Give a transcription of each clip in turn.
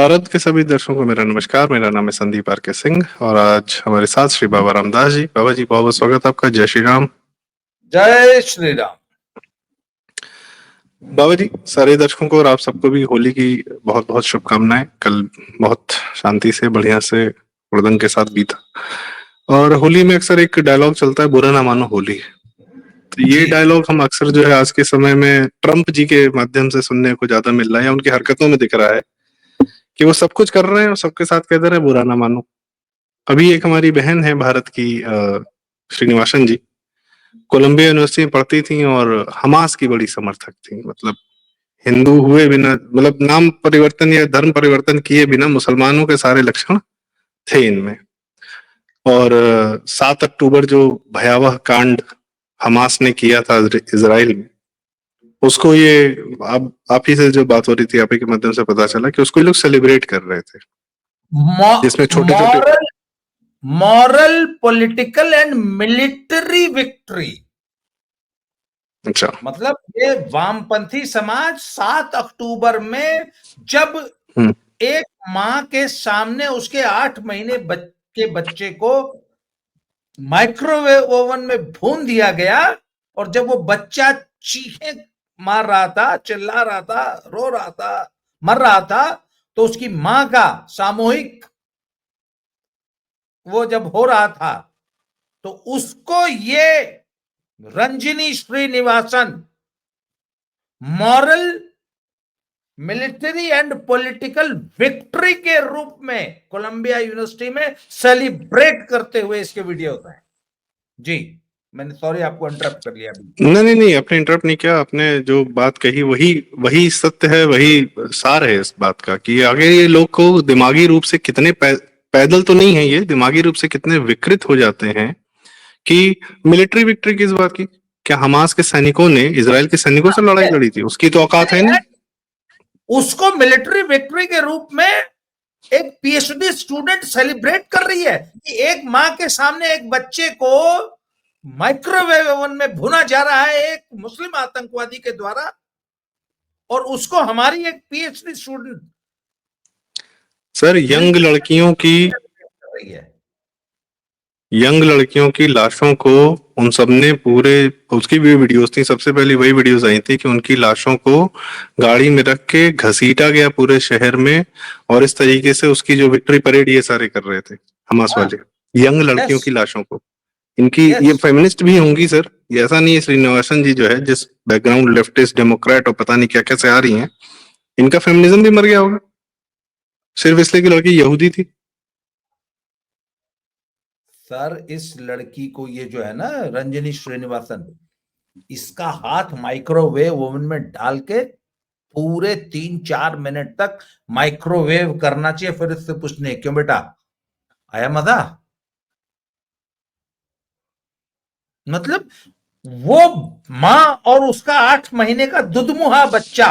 भारत के सभी दर्शकों को मेरा नमस्कार। मेरा नाम है संदीप आर के सिंह और आज हमारे साथ श्री बाबा रामदास जी। बाबा जी, बहुत बहुत स्वागत आपका। जय श्री राम। जय श्री राम। बाबा जी, सारे दर्शकों को और आप सबको भी होली की बहुत बहुत शुभकामनाएं। कल बहुत शांति से बढ़िया से हुड़दंग के साथ बीता। और होली में अक्सर एक डायलॉग चलता है, बुरा ना मानो होली। तो ये जी डायलॉग हम अक्सर जो है आज के समय में ट्रंप जी के माध्यम से सुनने को ज्यादा मिल रहा है, या उनकी हरकतों में दिख रहा है कि वो सब कुछ कर रहे हैं और सबके साथ कह दे रहे हैं बुरा ना मानो। अभी एक हमारी बहन है भारत की, श्रीनिवासन जी, कोलंबिया यूनिवर्सिटी में पढ़ती थी और हमास की बड़ी समर्थक थी। मतलब हिंदू हुए बिना, मतलब नाम परिवर्तन या धर्म परिवर्तन किए बिना मुसलमानों के सारे लक्षण थे इनमें। और 7 अक्टूबर जो भयावह कांड हमास ने किया था इजराइल में, उसको ये आप ही से जो बात हो रही थी, आप ही के माध्यम से पता चला कि उसको ये लोग सेलिब्रेट कर रहे थे, जिसमें छोटे छोटे moral political and military victory. अच्छा, मतलब ये वामपंथी समाज 7 अक्टूबर में जब एक मां के सामने उसके 8 महीने के बच्चे को माइक्रोवेव ओवन में भून दिया गया, और जब वो बच्चा चीखें मार रहा था, चिल्ला रहा था, रो रहा था, मर रहा था, तो उसकी मां का सामूहिक वो जब हो रहा था, तो उसको ये Ranjini Srinivasan moral military and political victory के रूप में कोलंबिया यूनिवर्सिटी में सेलिब्रेट करते हुए इसके वीडियो हैं। जी, मैंने सॉरी आपको इंटरप्ट कर लिया। नहीं, आपने इंटरप्ट नहीं किया। आपने जो बात कही वही वही सत्य है, वही सार है इस बात का कि आगे ये लोग को दिमागी रूप से कितने पैदल तो नहीं है, ये दिमागी रूप से कितने विकृत हो जाते हैं कि मिलिट्री विक्ट्री किस बात की। क्या हमास के सैनिकों ने इजराइल के सैनिकों से लड़ाई लड़ी थी? उसकी तो औकात है नहीं। उसको मिलिट्री विक्ट्री के रूप में एक पीएचडी स्टूडेंट सेलिब्रेट कर रही है कि एक मां के सामने एक बच्चे को माइक्रोवेव ओवन में भुना जा रहा है एक मुस्लिम आतंकवादी के द्वारा, और उसको हमारी एक पीएचडी स्टूडेंट सर, यंग लड़कियों की लाशों को उन सब ने पूरे, उसकी भी वीडियोस थी, सबसे पहले वही वीडियोस आई थी कि उनकी लाशों को गाड़ी में रख के घसीटा गया पूरे शहर में, और इस तरीके से उसकी जो विक्ट्री परेड ये सारे कर रहे थे हमास वाले, यंग लड़कियों की लाशों को। इनकी ये फेमिनिस्ट भी होंगी सर, ये ऐसा नहीं है। श्रीनिवासन जी जो है, जिस बैकग्राउंड लेफ्टिस्ट डेमोक्रेट और पता नहीं क्या क्या से आ रही हैं, इनका फेमिनिज्म भी मर गया होगा सिर्फ इसलिए कि लड़की यहूदी थी। सर, इस लड़की को ये जो है ना रंजनी श्रीनिवासन, इसका हाथ माइक्रोवेव ओवन में डाल के पूरे 3-4 मिनट तक माइक्रोवेव करना चाहिए, फिर इससे पूछने क्यों बेटा आया मजा। मतलब वो मां और उसका 8 महीने का दुधमुहा बच्चा,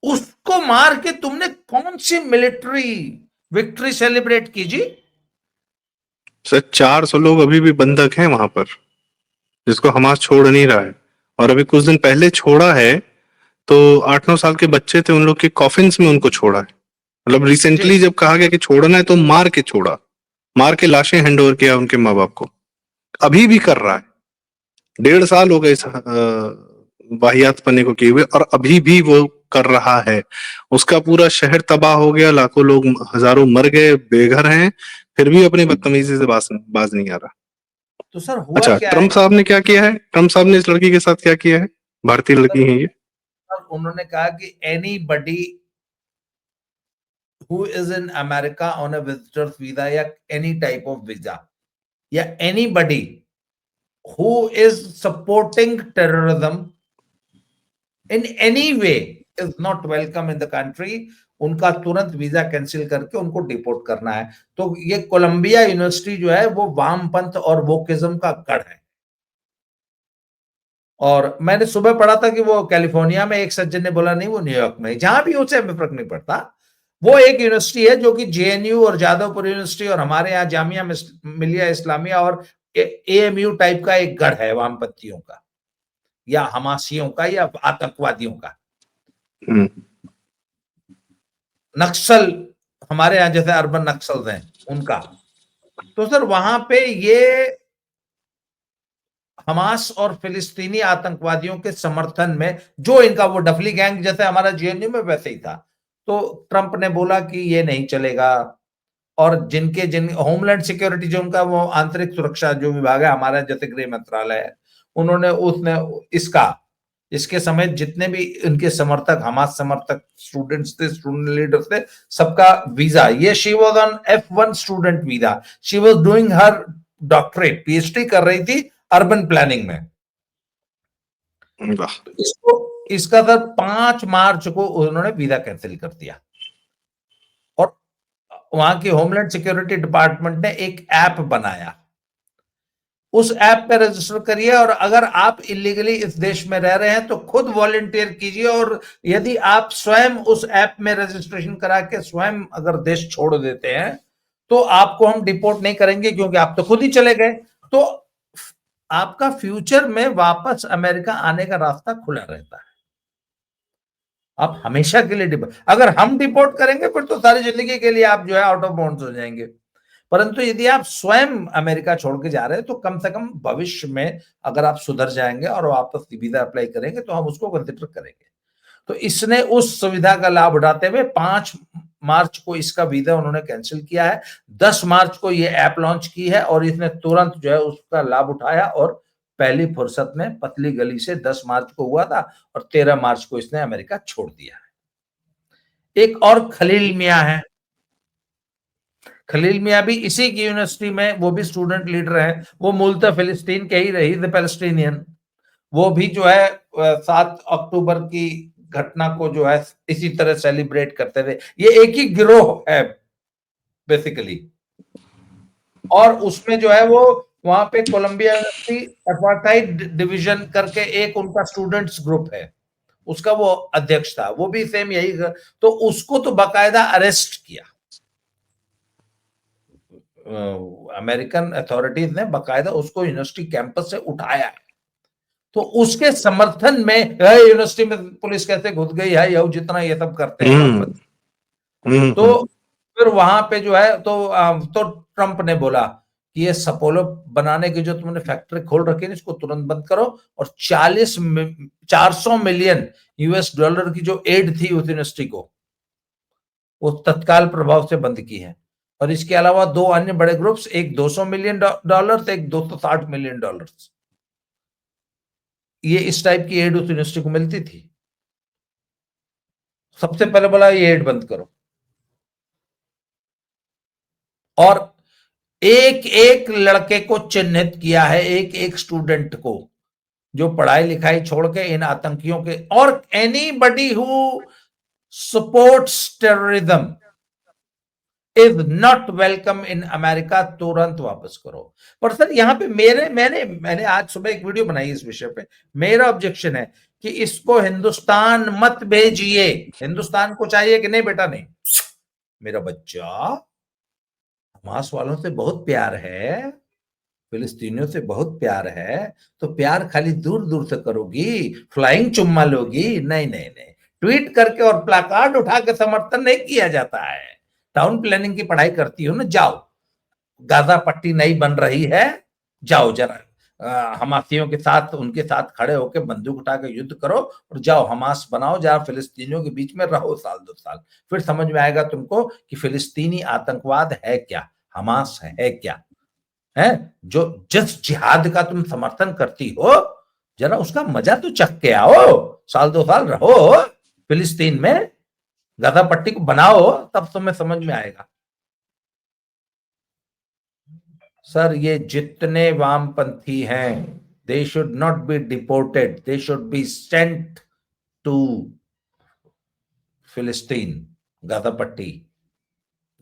उसको मार के तुमने कौन सी मिलिट्री विक्ट्री सेलिब्रेट की जी? सर, 400 लोग अभी भी बंधक हैं वहां पर, जिसको हमास छोड़ नहीं रहा है। और अभी कुछ दिन पहले छोड़ा है तो 8-9 साल के बच्चे थे, उन लोग के कॉफिन्स में उनको छोड़ा है। मतलब रिसेंटली जब कहा गया कि छोड़ना है तो मार के छोड़ा, मार के लाशें हैंड ओवर किया उनके माँ बाप को। अभी भी कर रहा है। 1.5 साल हो गए इस वाहियात पन्ने को किए हुए, और अभी भी वो कर रहा है। उसका पूरा शहर तबाह हो गया, लाखों लोग, हजारों मर गए, बेघर हैं, फिर भी अपनी बदतमीजी से बाज नहीं आ रहा। तो सर हुआ अच्छा, क्या ट्रंप है? साहब ने क्या किया है? ट्रंप साहब ने इस लड़की के साथ क्या किया है? भारतीय लड़की है ये। उन्होंने कहा कि anybody who is in America on a visitor's visa या any type of visa, या anybody who is supporting terrorism in any way is not welcome in the country, उनका तुरंत वीजा कैंसिल करके उनको डिपोर्ट करना है। तो ये कोलंबिया यूनिवर्सिटी जो है वो वामपंथ और वोकिज्म का गढ़ है। और मैंने सुबह पढ़ा था कि वो कैलिफोर्निया में, एक सज्जन ने बोला नहीं वो न्यूयॉर्क में, जहां भी उसे हमें फर्क नहीं पड़ता। वो एक यूनिवर्सिटी है जो कि जेएनयू और जादवपुर यूनिवर्सिटी और हमारे यहाँ जामिया मिलिया इस्लामिया और एएमयू टाइप का एक गढ़ है वामपंथियों का या हमासियों का या आतंकवादियों का। नक्सल, हमारे यहाँ जैसे अर्बन नक्सल्स हैं उनका, तो सर वहां पे ये हमास और फिलिस्तीनी आतंकवादियों के समर्थन में, जो इनका वो डफली गैंग जैसे हमारा जेएनयू में वैसे ही था, तो ट्रंप ने बोला कि ये नहीं चलेगा। और जिन होमलैंड सिक्योरिटी, जो उनका वो आंतरिक सुरक्षा जो विभाग है हमारा, जैसे गृह मंत्रालय है, उन्होंने उसने इसके समय जितने भी इनके समर्थक, हमास समर्थक स्टूडेंट्स थे, स्टूडेंट लीडर्स थे, सबका वीजा, ये she was on F1 student visa, she was doing her doctorate, PhD कर रही थी अर्बन प्लानिंग में। इसका सर 5 मार्च को उन्होंने वीजा कैंसिल कर दिया, और वहां की होमलैंड सिक्योरिटी डिपार्टमेंट ने एक ऐप बनाया, उस ऐप पे रजिस्टर करिए, और अगर आप इलीगली इस देश में रह रहे हैं तो खुद वॉलंटियर कीजिए, और यदि आप स्वयं उस ऐप में रजिस्ट्रेशन करा के स्वयं अगर देश छोड़ देते हैं तो आपको हम डिपोर्ट नहीं करेंगे, क्योंकि आप तो खुद ही चले गए। तो आपका फ्यूचर में वापस अमेरिका आने का रास्ता खुला रहता है। आप हमेशा के लिए अगर हम डिपोर्ट करेंगे फिर तो सारी जिंदगी के लिए आप जो है आउट ऑफ बाउंड्स हो जाएंगे। परंतु यदि आप स्वयं अमेरिका छोड़ के जा रहे हैं तो कम से कम भविष्य में अगर आप सुधर जाएंगे और वापस वीजा अप्लाई करेंगे तो हम उसको कंसिडर करेंगे। तो इसने उस सुविधा का लाभ उठाते हुए 5 मार्च को इसका वीजा उन्होंने कैंसिल किया है, 10 मार्च को ये ऐप लॉन्च की है, और इसने तुरंत जो है उसका लाभ उठाया, और पहली फुर्सत में पतली गली से 10 मार्च को हुआ था और 13 मार्च को इसने अमेरिका छोड़ दिया है। एक और खलील मियां है, खलील मियां भी इसी की यूनिवर्सिटी में, वो भी स्टूडेंट लीडर हैं, वो मूलतः फिलिस्तीन के ही रही, द पैलेस्टीनियन। वो भी जो है 7 अक्टूबर की घटना को जो है इसी तरह सेलिब्रेट करते थे। ये एक ही गिरोह है बेसिकली, और उसमें जो है वो वहां पे कोलंबिया यूनिवर्सिटी अपार्थाइड डिवीजन करके एक उनका स्टूडेंट्स ग्रुप है, उसका वो अध्यक्ष था, वो भी सेम यही, तो उसको तो बाकायदा अरेस्ट किया, अमेरिकन अथॉरिटीज ने बाकायदा उसको यूनिवर्सिटी कैंपस से उठाया है। तो उसके समर्थन में यूनिवर्सिटी में पुलिस कैसे घुस गई है, या जितना ये सब करते हैं, तो फिर वहां पे जो है तो ट्रंप ने बोला कि ये सपोलो बनाने की जो तुमने फैक्ट्री खोल रखी है इसको तुरंत बंद करो, और 400 मिलियन यूएस डॉलर की जो एड थी उस यूनिवर्सिटी को, वो तत्काल प्रभाव से बंद की है। और इसके अलावा 2 अन्य बड़े ग्रुप्स, एक 200 मिलियन डॉलर, एक 260 मिलियन डॉलर, ये इस टाइप की एड उस यूनिवर्सिटी को मिलती थी। सबसे पहले बोला ये एड बंद करो, और एक एक लड़के को चिन्हित किया है, एक एक स्टूडेंट को, जो पढ़ाई लिखाई छोड़ के इन आतंकियों के, और anybody who supports terrorism is not welcome in America, तुरंत वापस करो। पर सर यहाँ पे मैंने आज सुबह एक वीडियो बनाई इस विषय पे, मेरा ऑब्जेक्शन है कि इसको हिंदुस्तान मत भेजिए। हिंदुस्तान को चाहिए कि नहीं बेटा, नहीं, मेरा बच्चा हमास वालों से बहुत प्यार है, फिलिस्तीनियों से बहुत प्यार है, तो प्यार खाली दूर दूर से करोगी, फ्लाइंग चुम्मा लोगी? नहीं नहीं नहीं, ट्वीट करके और प्लाकार्ड उठा के समर्थन नहीं किया जाता है। टाउन प्लानिंग की पढ़ाई करती हो ना, जाओ, गाजा पट्टी नई बन रही है, जाओ जरा हमासियों के साथ, उनके साथ खड़े होकर बंदूक उठा के युद्ध करो, और जाओ हमास बनाओ, जरा फिलिस्तीनियों के बीच में रहो साल 2 साल, फिर समझ में आएगा तुमको कि फिलिस्तीनी आतंकवाद है क्या, हमास है क्या, है जो जिस जिहाद का तुम समर्थन करती हो, जरा उसका मजा तो चख के आओ, साल 2 साल रहो फिलिस्तीन में, गाजा पट्टी को बनाओ, तब तुम्हें समझ में आएगा। सर ये जितने वामपंथी हैं, they should not be deported, they should be sent to फिलिस्तीन, गाजा पट्टी,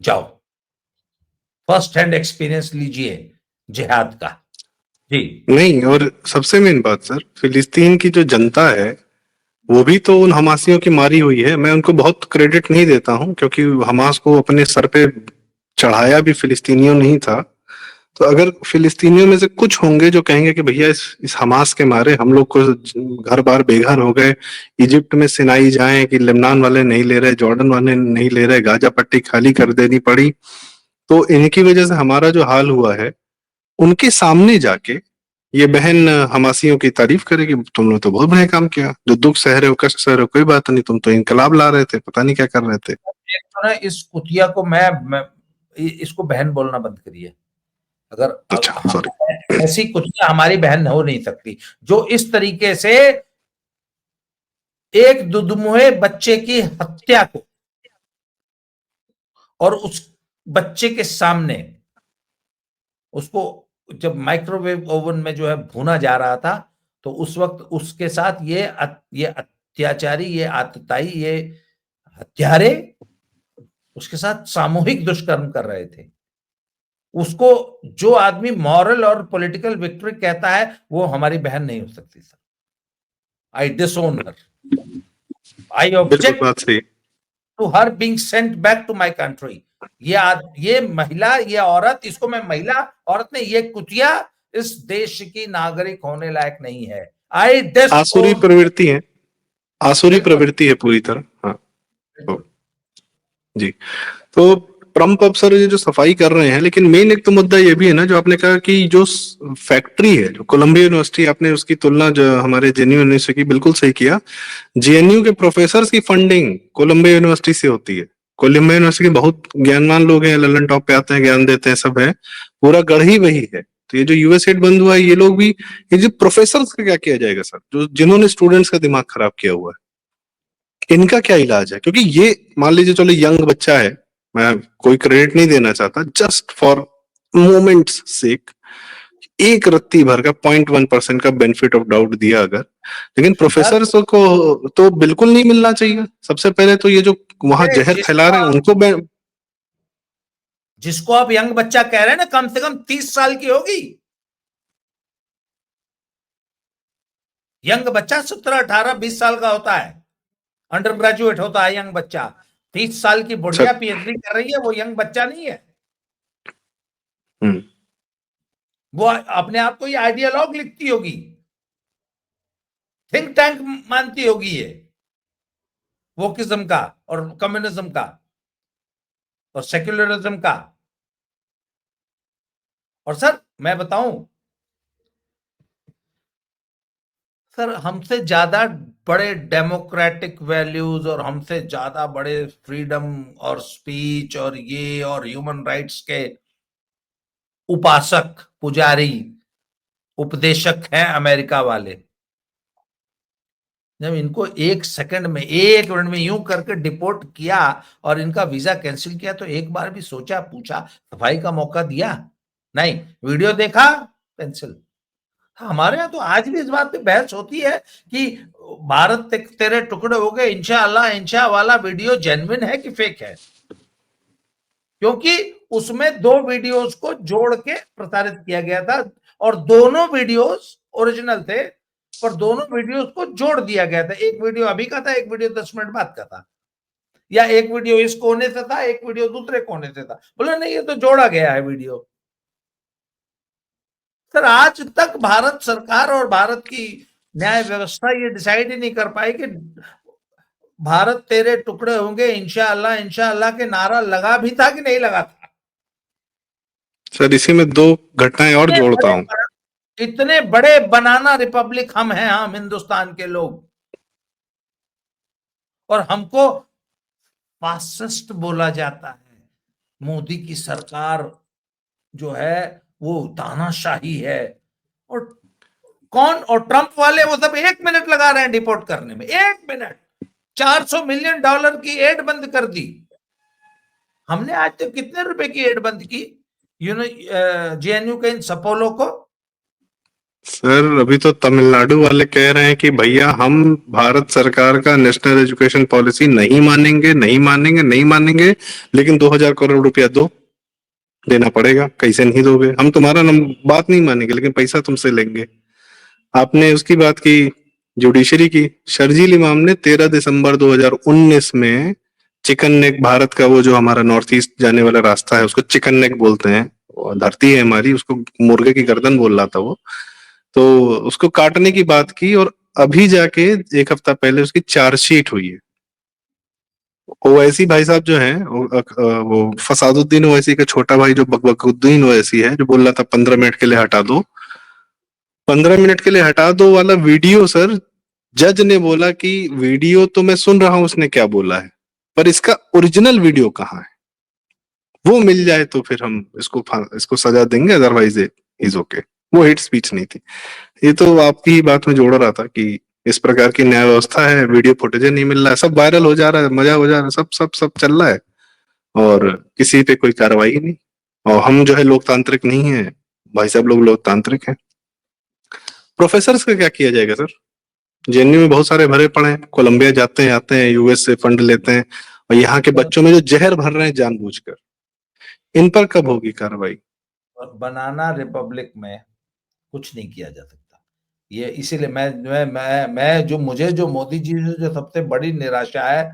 जाओ, फर्स्ट हैंड एक्सपीरियंस लीजिए जिहाद का। जी नहीं, और सबसे मेन बात सर, फिलिस्तीन की जो जनता है वो भी तो उन हमासियों की मारी हुई है। मैं उनको बहुत क्रेडिट नहीं देता हूं, क्योंकि हमास को अपने सर पे चढ़ाया भी फिलिस्तीनियों नहीं था, तो अगर फिलिस्तीनियों में से कुछ होंगे जो कहेंगे कि भैया इस हमास के मारे हम लोग को घर बार बेघर हो गए, इजिप्ट में सिनाई जाए कि लेबनान वाले नहीं ले रहे, जॉर्डन वाले नहीं ले रहे, गाजा पट्टी खाली कर देनी पड़ी, तो इनकी वजह से हमारा जो हाल हुआ है, उनके सामने जाके ये बहन हमासियों की तारीफ करेगी, तुम लोग तो बहुत बढ़िया काम किया, जो दुख सह रहे हो, कष्ट सह रहे हो, कोई बात नहीं, तुम तो इनकलाब ला रहे थे, पता नहीं क्या कर रहे थे। एक तो ना इस कुतिया को मैं इसको बहन बोलना बंद करिए। अगर अच्छा, सॉरी। ऐसी कुतिया हमारी बहन हो नहीं सकती जो इस तरीके से एक दुधमुहे बच्चे की हत्या को और उस बच्चे के सामने उसको जब माइक्रोवेव ओवन में जो है भूना जा रहा था, तो उस वक्त उसके साथ ये अत्याचारी, ये आतताई, ये हत्यारे उसके साथ सामूहिक दुष्कर्म कर रहे थे। उसको जो आदमी मॉरल और पॉलिटिकल विक्ट्री कहता है वो हमारी बहन नहीं हो सकती सर। आई डिसोन हर, आई ऑब्जेक्ट बात सही। To her being sent back to my country. ये महिला, ये औरत, इसको मैं महिला औरत ने, ये कुतिया इस देश की नागरिक होने लायक नहीं है। आसुरी प्रवृत्ति है, आसुरी प्रवृत्ति है पूरी तरह। हाँ जी। तो ट्रम्प अब सर ये जो सफाई कर रहे हैं, लेकिन मेन एक तो मुद्दा ये भी है ना, जो आपने कहा कि जो फैक्ट्री है, जो कोलंबिया यूनिवर्सिटी, आपने उसकी तुलना जो हमारे जेएनयू यूनिवर्सिटी की, बिल्कुल सही किया। जेएनयू के प्रोफेसर की फंडिंग कोलंबिया यूनिवर्सिटी से होती है। कोलंबिया यूनिवर्सिटी के बहुत ज्ञानवान लोग हैं, ललन टॉप पे आते हैं, ज्ञान देते हैं, सब है, पूरा गढ़ ही वही है। तो ये जो यूएस एड बंद हुआ है, ये लोग भी, ये जो प्रोफेसर का क्या किया जाएगा सर, जो जिन्होंने स्टूडेंट्स का दिमाग खराब किया हुआ है, इनका क्या इलाज है? क्योंकि ये मान लीजिए चलो यंग बच्चा है, मैं कोई क्रेडिट नहीं देना चाहता, जस्ट फॉर मोमेंट्स सेक एक रत्ती भर का 0.1% का बेनिफिट ऑफ डाउट दिया अगर, लेकिन प्रोफेसर को तो बिल्कुल नहीं मिलना चाहिए। सबसे पहले तो ये जो वहां जहर फैला रहे हैं उनको, जिसको आप यंग बच्चा कह रहे हैं ना, कम से कम 30 साल की होगी। यंग बच्चा 17, 18, 20 साल का होता है, अंडर ग्रेजुएट होता है यंग बच्चा। 30 साल की बुढ़िया पीएचडी कर रही है, वो यंग बच्चा नहीं है। वो अपने आप को ये आइडियोलॉग लिखती होगी, थिंक टैंक मानती होगी, ये वोकिज्म का और कम्युनिज्म का और सेक्युलरिज्म का। और सर मैं बताऊं सर, हमसे ज्यादा बड़े डेमोक्रेटिक वैल्यूज और हमसे ज्यादा बड़े फ्रीडम और स्पीच और ये और ह्यूमन राइट्स के उपासक, पुजारी, उपदेशक हैं अमेरिका वाले। जब इनको एक मिनट में यूं करके डिपोर्ट किया और इनका वीजा कैंसिल किया, तो एक बार भी सोचा, पूछा, सफाई का मौका दिया? नहीं। वीडियो देखा, कैंसिल। हमारे यहाँ तो आज भी इस बात पे बहस होती है कि भारत तेरे टुकड़े हो गए, इंशाअल्लाह इंशा वाला वीडियो जेन्युइन है कि फेक है, क्योंकि उसमें 2 वीडियोस को जोड़ के प्रसारित किया गया था और दोनों वीडियोस ओरिजिनल थे, पर दोनों वीडियोस को जोड़ दिया गया था। एक वीडियो अभी का था, एक वीडियो 10 मिनट बाद का था, या एक वीडियो इस कोने से था, एक वीडियो दूसरे कोने से था। बोला नहीं, ये तो जोड़ा गया है वीडियो। सर आज तक भारत सरकार और भारत की न्याय व्यवस्था ये डिसाइड ही नहीं कर पाई कि भारत तेरे टुकड़े होंगे इंशाअल्लाह इंशाअल्लाह के नारा लगा भी था कि नहीं लगा था। सर इसी में 2 घटनाएं और जोड़ता हूं। इतने बड़े बनाना रिपब्लिक हम हैं, हम हिंदुस्तान के लोग, और हमको फासिस्ट बोला जाता है। मोदी की सरकार जो है वो तानाशाही है, और कौन, और ट्रंप वाले वो सब 1 मिनट लगा रहे हैं डिपोर्ट करने में। 1 मिनट, $400 मिलियन की एड बंद कर दी। हमने आज तक कितने रुपए की एड बंद की जेएनयू के इन सपोलो को? सर अभी तो तमिलनाडु वाले कह रहे हैं कि भैया हम भारत सरकार का नेशनल एजुकेशन पॉलिसी नहीं मानेंगे, नहीं मानेंगे, नहीं मानेंगे, लेकिन 2000 करोड़ रुपया देना पड़ेगा। कैसे नहीं दोगे? हम तुम्हारा बात नहीं मानेंगे, लेकिन पैसा तुमसे लेंगे। आपने उसकी बात की, जुडिशरी की। शर्जील इमाम ने 13 दिसंबर 2019 में चिकन नेक, भारत का वो जो हमारा नॉर्थ ईस्ट जाने वाला रास्ता है उसको चिकन नेक बोलते हैं, धरती है हमारी, उसको मुर्गे की गर्दन बोल रहा था वो, तो उसको काटने की बात की, और अभी जाके एक हफ्ता पहले उसकी चार्जशीट हुई है। ओवैसी भाई साहब जो हैं, वो फसादुद्दीन ओवैसी का छोटा भाई जो बकबकुद्दीन ओवैसी है, जो बोल रहा था 15 मिनट के लिए हटा दो, 15 मिनट के लिए हटा दो वाला वीडियो सर, जज ने बोला कि वीडियो तो मैं सुन रहा हूं उसने क्या बोला है, पर इसका ओरिजिनल वीडियो कहाँ है, वो मिल जाए तो फिर हम इसको सजा देंगे, अदरवाइज इज ओके। वो हेट स्पीच नहीं थी। ये तो आपकी ही बात में जोड़ रहा था कि इस प्रकार की न्याय व्यवस्था है, वीडियो फुटेज नहीं मिल रहा है, सब वायरल हो जा रहा है, मजा हो जा रहा है, सब सब सब चल रहा है, और किसी पे कोई कार्रवाई ही नहीं। और हम जो है लोकतांत्रिक नहीं है, भाई साहब लोग लोकतांत्रिक हैं। प्रोफेसर का क्या किया जाएगा सर? जेएनयू में बहुत सारे भरे पड़े हैं, कोलंबिया जाते हैं, आते हैं, यूएस से फंड लेते हैं, और यहाँ के बच्चों में जो जहर भर रहे हैं जानबूझकर, इन पर कब होगी कार्रवाई? बनाना रिपब्लिक में कुछ नहीं किया जा सकता। ये इसीलिए मैं जो मुझे जो मोदी जी से जो सबसे बड़ी निराशा है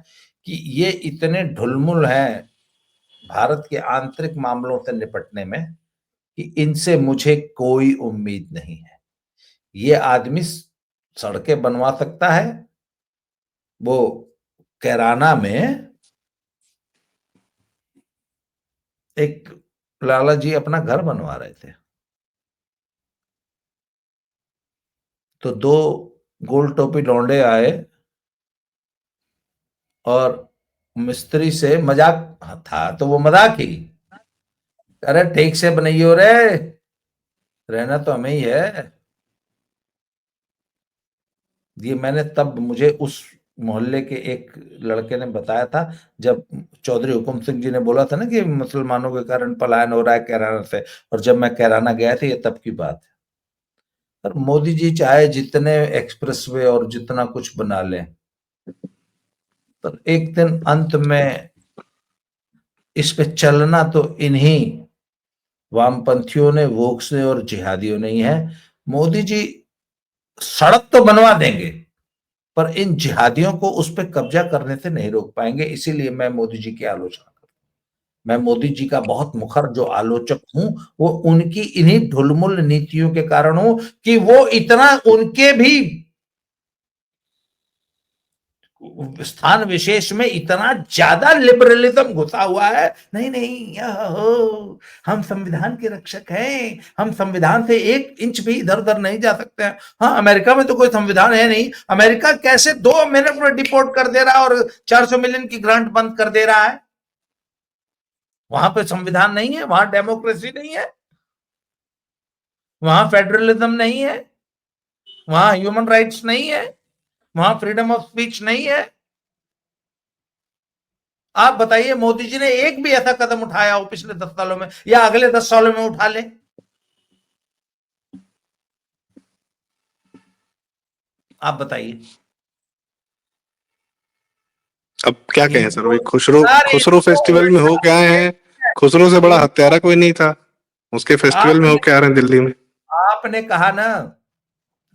कि ये इतने ढुलमुल हैं भारत के आंतरिक मामलों से निपटने में कि इनसे मुझे कोई उम्मीद नहीं है। ये आदमी सड़कें बनवा सकता है, वो कैराना में एक लाला जी अपना घर बनवा रहे थे, तो दो गोल टोपी लौंडे आए और मिस्त्री से मजाक था, तो वो मजाक ही, अरे ठीक से बनाइयो रे, रहना तो हमें ही है। ये मैंने तब मुझे उस मोहल्ले के एक लड़के ने बताया था, जब चौधरी हुकुम सिंह जी ने बोला था ना कि मुसलमानों के कारण पलायन हो रहा है कैराना से, और जब मैं कैराना गया था, ये तब की बात है। और मोदी जी चाहे जितने एक्सप्रेसवे और जितना कुछ बना लें, पर एक दिन अंत में इस पे चलना तो इन्हीं वामपंथियों ने, वोक्स ने और जिहादियों ने ही है। मोदी जी सड़क तो बनवा देंगे, पर इन जिहादियों को उस पर कब्जा करने से नहीं रोक पाएंगे। इसीलिए मैं मोदी जी की आलोचना करता हूं। मैं मोदी जी का बहुत मुखर जो आलोचक हूं, वो उनकी इन्हीं ढुलमुल नीतियों के कारण हूं कि वो इतना, उनके भी स्थान विशेष में इतना ज्यादा लिबरलिज्म घुसा हुआ है। नहीं नहीं, हम संविधान के रक्षक हैं, हम संविधान से 1 इंच भी इधर उधर नहीं जा सकते हैं। हाँ, अमेरिका में तो कोई संविधान है नहीं, अमेरिका कैसे 2 मिनट में डिपोर्ट कर दे रहा है और 400 मिलियन की ग्रांट बंद कर दे रहा है। वहां पे संविधान नहीं है, वहां डेमोक्रेसी नहीं है, वहां फेडरलिज्म नहीं है, वहां ह्यूमन राइट्स नहीं है, वहां फ्रीडम ऑफ स्पीच नहीं है। आप बताइए, मोदी जी ने एक भी ऐसा कदम उठाया हो पिछले 10 सालों में, या अगले 10 सालों में उठा ले? आप बताइए। अब क्या कहें सर, वही इनको खुसरो सर, खुसरो इनको फेस्टिवल में हो उल्टा क्या है? खुसरो से बड़ा इनको हत्यारा कोई नहीं था, उसके फेस्टिवल में हो आपने क्या रहे हैं दिल्ली में? आपने कहा ना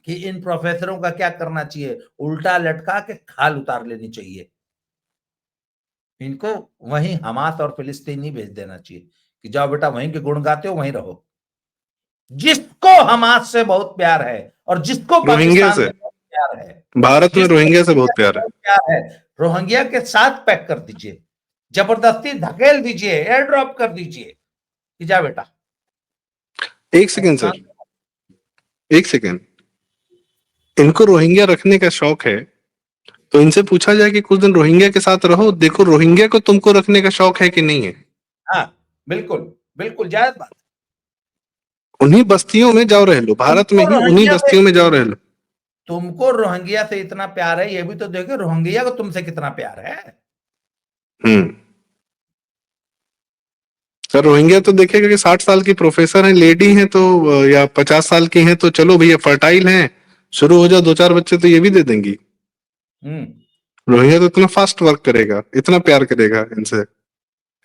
कि इन प्रोफेसरों का क्या करना चाहिए, उल्टा लटका के खाल उतार लेनी चाहिए। इनको वहीं हमास और फिलिस्तीन ही भेज देना चाहिए कि जाओ बेटा, वहीं के गुण गाते हो वहीं रहो। जिसको हमास से बहुत प्यार है और जिसको रोहिंग्या पाकिस्तान से, से बहुत प्यार है, भारत में जिसको रोहिंग्या से बहुत इंडिया से प्यार है। बहुत प्यार है, रोहिंग्या के साथ पैक कर दीजिए, जबरदस्ती धकेल दीजिए, एयर ड्रॉप कर दीजिए कि जा बेटा। एक सेकेंड सर, एक सेकेंड, इनको रोहिंग्या रखने का शौक है, तो इनसे पूछा जाए कि कुछ दिन रोहिंग्या के साथ रहो, देखो रोहिंग्या को तुमको रखने का शौक है कि नहीं है। हाँ, बिल्कुल बिल्कुल जायज बात। उन्हीं बस्तियों में जाओ रह लो, भारत में तुमको ही उन्हीं रोहिंग्या से बस्तियों में जाओ रह लो। तुमको रोहिंग्या से इतना प्यार है, ये भी तो देखो रोहिंग्या को तुमसे कितना प्यार है। हम्म। सर रोहिंग्या तो देखेगा कि 60 साल की प्रोफेसर हैं, लेडी हैं, तो या 50 साल की हैं, तो चलो भैया फर्टाइल हैं, शुरू हो जाओ, 2 4 बच्चे तो ये भी दे देंगी। हम्म। रोहिंग्या तो इतना फास्ट वर्क करेगा, इतना प्यार करेगा इनसे।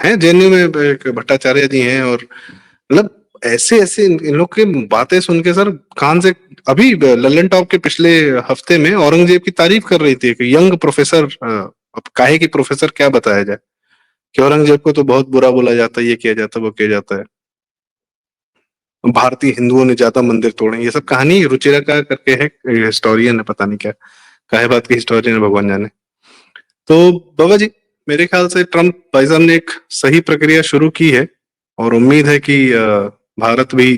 है जेएनयू में एक भट्टाचार्य जी हैं, और मतलब ऐसे ऐसे इन लोग की बातें सुन के सर कान से, अभी लल्लन टॉप के पिछले हफ्ते में औरंगजेब की तारीफ कर रही थी कि यंग प्रोफेसर, अब काहे की प्रोफेसर क्या बताया जाए, कि औरंगजेब को तो बहुत बुरा बोला जाता है, ये किया जाता है, वो किया जाता है। भारतीय हिंदुओं ने ज्यादा मंदिर तोड़े, ये सब कहानी रुचिरा का करके है, हिस्टोरियन है, पता नहीं क्या काहे बात की हिस्टोरियन है, भगवान जाने। तो बाबा जी, मेरे ख्याल से ट्रम्प भाई साहब ने एक सही प्रक्रिया शुरू की है और उम्मीद है कि भारत भी,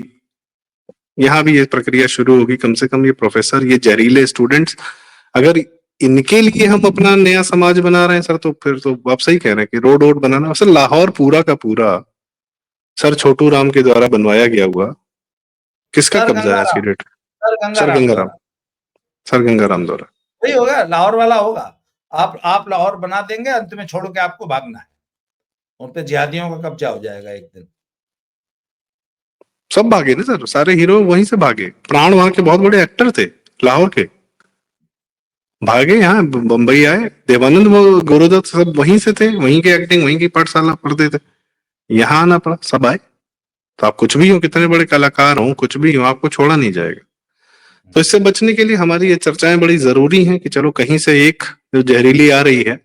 यहाँ भी ये प्रक्रिया शुरू होगी। कम से कम ये प्रोफेसर, ये जहरीले स्टूडेंट्स, अगर इनके लिए हम अपना नया समाज बना रहे हैं सर, तो फिर तो आप सही कह रहे हैं कि रोड वोड बनाना, सर लाहौर पूरा का पूरा सर छोटू राम के द्वारा बनवाया गया हुआ, किसका सर कब्जा है आज की Gangaram, date? Sir sir Gangaram Gangaram, द्वारा सर गंगाराम द्वारा। वही होगा, लाहौर वाला होगा। आप लाहौर बना देंगे, अंत में छोड़ के आपको भागना है, उन पे जिहादियों का कब्जा हो जाएगा एक दिन। सब भागे ना सर, सारे हीरो वहीं से भागे। प्राण वहां के बहुत बड़े एक्टर थे लाहौर के, भागे यहाँ बंबई आए। देवानंद वो गोरोदत्त सब वहीं से थे, वहीं के एक्टिंग, वहीं की पाठशाला पढ़ते थे, यहाँ आना पड़ा, सब आए। तो आप कुछ भी हो, कितने बड़े कलाकार हो, कुछ भी हो, आपको छोड़ा नहीं जाएगा। तो इससे बचने के लिए हमारी ये चर्चाएं बड़ी जरूरी हैं कि चलो कहीं से एक जो जहरीली आ रही है,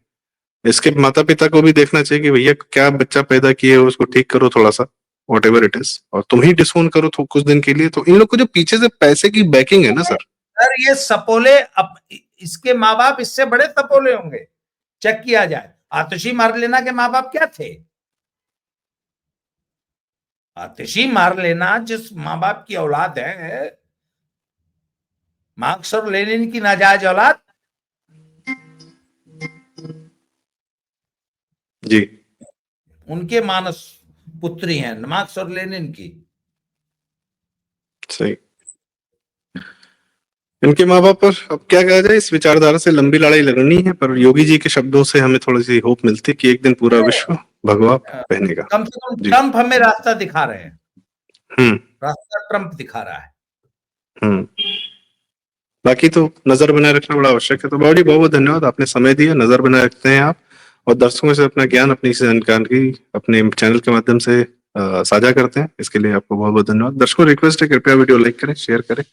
इसके माता पिता को भी देखना चाहिए कि भैया क्या बच्चा पैदा किए हो, उसको ठीक करो थोड़ा सा, वॉट एवर इट इज, और तुम ही डिसोन करो तो कुछ दिन के लिए। तो इन लोग को जो पीछे से पैसे की बैकिंग है ना सर, ये सपोले, अब इसके माँ बाप इससे बड़े सपोले होंगे, चेक किया जाए। आतिशी मार लेना के माँ बाप क्या थे? आतिशी मार लेना जिस माँ बाप की औलाद है, मार्क्स और लेनिन की नाजायज औलाद जी उनके मानस पुत्री हैं, मार्क्स और लेनिन की। सही। इनके माँ बाप पर अब क्या कहा जाए, इस विचारधारा से लंबी लड़ाई लड़नी है, पर योगी जी के शब्दों से हमें थोड़ी सी होप मिलती है कि एक दिन पूरा विश्व भगवा पहनेगा। कम से कम जी। ट्रंप हमें रास्ता दिखा रहे हैं, हम्म रास्ता ट्रंप दिखा रहा है। हम्म बाकी तो नजर बनाए रखना बड़ा आवश्यक है। तो बाबा जी बहुत बहुत धन्यवाद, आपने समय दिया, नजर बनाए रखते हैं आप, और दर्शकों से अपना ज्ञान, अपनी जानकारी अपने चैनल के माध्यम से साझा करते हैं। इसके लिए आपको बहुत बहुत धन्यवाद। दर्शकों रिक्वेस्ट है, कृपया वीडियो लाइक करें, शेयर करें,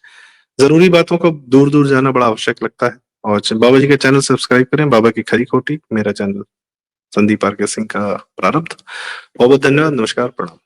जरूरी बातों को दूर दूर जाना बड़ा आवश्यक लगता है। और बाबा जी का चैनल सब्सक्राइब करें, बाबा की खरी खोटी, मेरा चैनल संदीप आर के सिंह का प्रारब्ध। बहुत बहुत धन्यवाद, नमस्कार, प्रणाम।